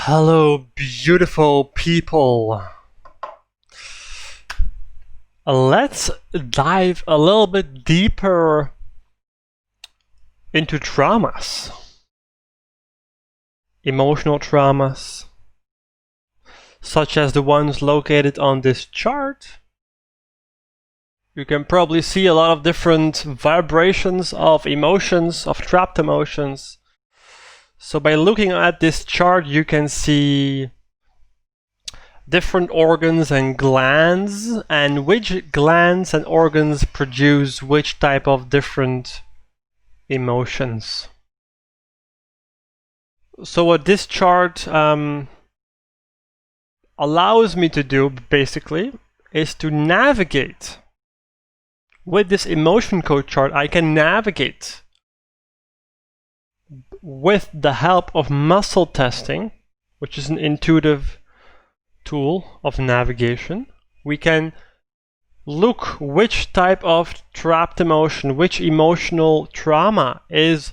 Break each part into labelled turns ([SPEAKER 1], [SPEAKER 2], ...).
[SPEAKER 1] Hello, beautiful people. Let's dive a little bit deeper into traumas, emotional traumas, such as the ones located on this chart. You can probably see a lot of different vibrations of emotions, of trapped emotions. So by looking at this chart, you can see different organs and glands, and which glands and organs produce which type of different emotions. So what this chart allows me to do, basically, is to navigate. With this emotion code chart, I can navigate with the help of muscle testing, which is an intuitive tool of navigation. We can look which type of trapped emotion, which emotional trauma is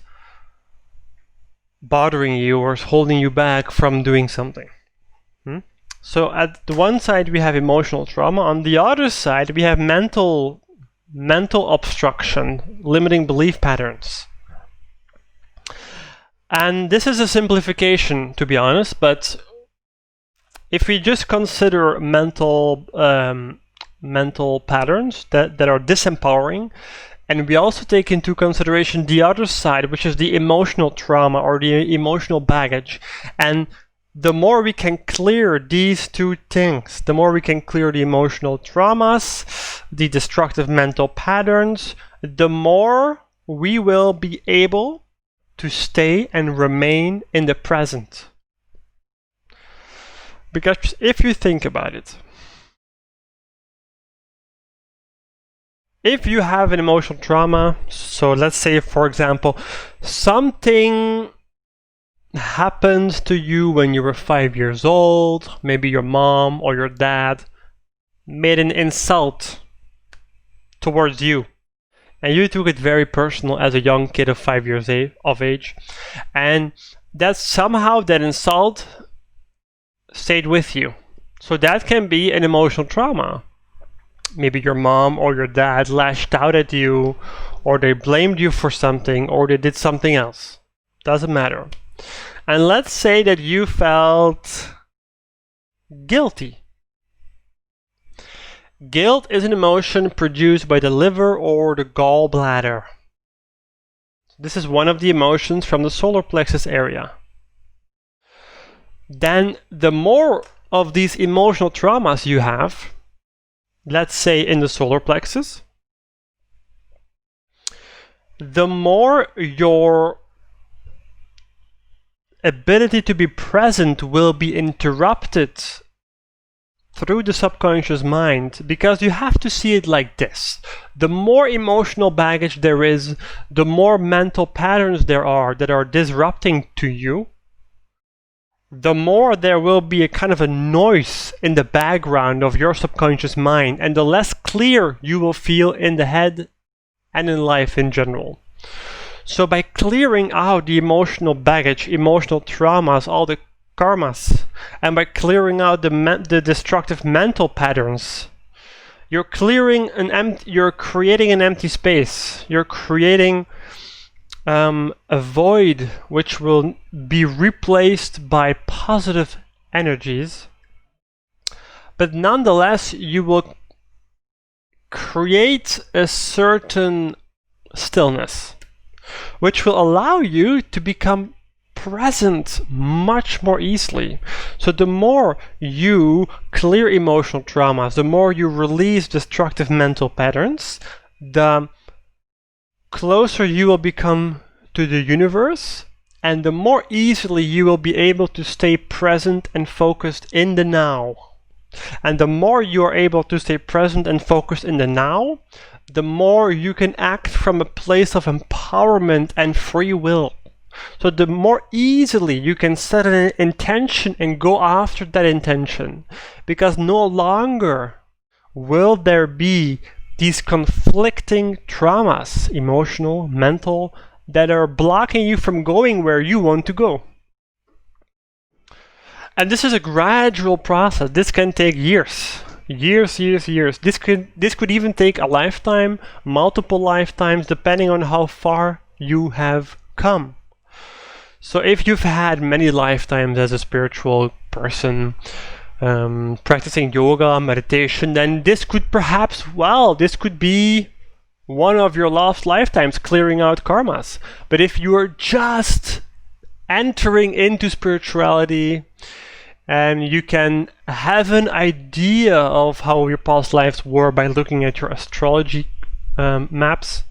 [SPEAKER 1] bothering you or is holding you back from doing something. So at the one side we have emotional trauma, on the other side we have mental obstruction, limiting belief patterns. And this is a simplification, to be honest, but if we just consider mental patterns that are disempowering, and we also take into consideration the other side, which is the emotional trauma or the emotional baggage, and the more we can clear these two things, the more we can clear the emotional traumas, the destructive mental patterns, the more we will be able to stay and remain in the present. Because if you think about it, if you have an emotional trauma, so let's say, for example, something happened to you when you were 5 years old, maybe your mom or your dad made an insult towards you, and you took it very personal as a young kid of 5 years of age, and that somehow that insult stayed with you. So that can be an emotional trauma. Maybe your mom or your dad lashed out at you, or they blamed you for something, or they did something else. Doesn't matter. And let's say that you felt guilty. Guilt is an emotion produced by the liver or the gallbladder. This is one of the emotions from the solar plexus area. Then the more of these emotional traumas you have, let's say in the solar plexus, the more your ability to be present will be interrupted through the subconscious mind, because you have to see it like this. The more emotional baggage there is, the more mental patterns there are that are disrupting to you, the more there will be a kind of a noise in the background of your subconscious mind, and the less clear you will feel in the head and in life in general. So by clearing out the emotional baggage, emotional traumas, all the karmas, and by clearing out the destructive mental patterns, you're creating an empty space. You're creating a void which will be replaced by positive energies, but nonetheless you will create a certain stillness which will allow you to become present much more easily. So the more you clear emotional traumas, the more you release destructive mental patterns, the closer you will become to the universe, and the more easily you will be able to stay present and focused in the now. And the more you are able to stay present and focused in the now, the more you can act from a place of empowerment and free will. So the more easily you can set an intention and go after that intention, because no longer will there be these conflicting traumas, emotional, mental, that are blocking you from going where you want to go. And this is a gradual process. This can take years. Years. This could even take a lifetime, multiple lifetimes, depending on how far you have come. So if you've had many lifetimes as a spiritual person, practicing yoga, meditation, then this could perhaps, this could be one of your last lifetimes clearing out karmas. But if you are just entering into spirituality, and you can have an idea of how your past lives were by looking at your astrology maps.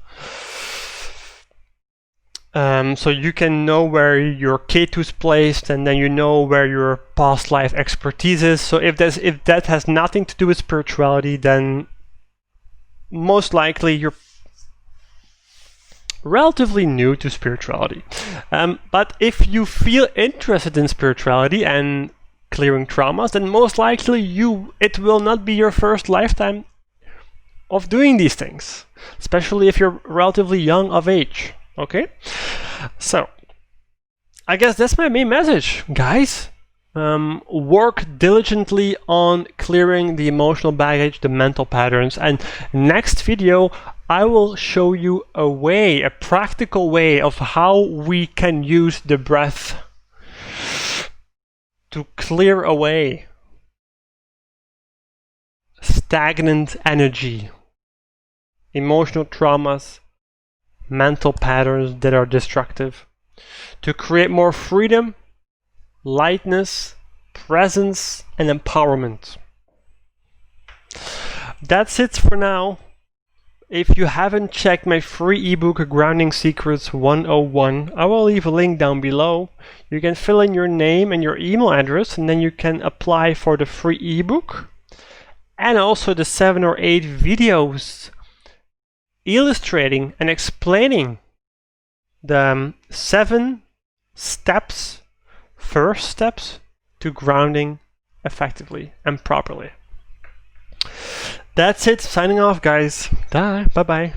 [SPEAKER 1] So you can know where your Ketu is placed, and then you know where your past life expertise is. So if that has nothing to do with spirituality, then most likely you're relatively new to spirituality. But if you feel interested in spirituality and clearing traumas, then most likely it will not be your first lifetime of doing these things, especially if you're relatively young of age. Okay, so I guess that's my main message, guys. Work diligently on clearing the emotional baggage, the mental patterns, and next video I will show you a practical way of how we can use the breath to clear away stagnant energy, emotional traumas, mental patterns that are destructive, to create more freedom, lightness, presence, and empowerment. That's it for now. If you haven't checked my free ebook Grounding Secrets 101, I will leave a link down below. You can fill in your name and your email address, and then you can apply for the free ebook, and also the 7 or 8 videos illustrating and explaining the 7 first steps to grounding effectively and properly. That's it. Signing off, guys. Bye. Bye-bye.